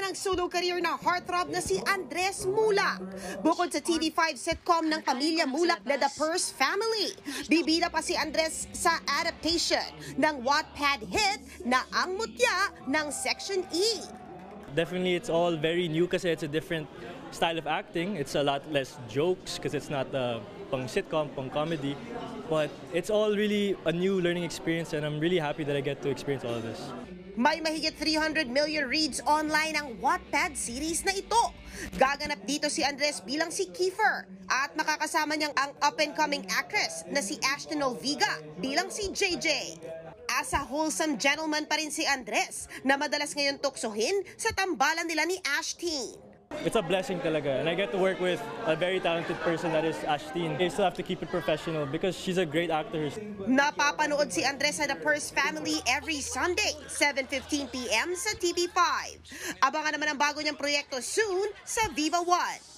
ang solo career na heartthrob na si Andres Mulak. Bukod sa TV5 sitcom ng pamilya Mulak na The Purse Family, bibida pa si Andres sa adaptation ng Wattpad hit na Ang Mutya ng Section E. Definitely, it's all very new kasi it's a different style of acting. It's a lot less jokes because it's not pang sitcom, pang comedy. But it's all really a new learning experience and I'm really happy that I get to experience all of this. May mahigit 300 million reads online ang Wattpad series na ito. Gaganap dito si Andres bilang si Kiefer at makakasama niyang ang up-and-coming actress na si Ashton Olvega bilang si JJ. As a wholesome gentleman pa rin si Andres na madalas ngayon tuksohin sa tambalan nila ni Ashteen. It's a blessing talaga and I get to work with a very talented person that is Ashteen. I still have to keep it professional because she's a great actor. Napapanood si Andres sa The Purse Family every Sunday, 7:15 p.m. sa TV5. Abangan naman ang bago niyang proyekto soon sa Viva One.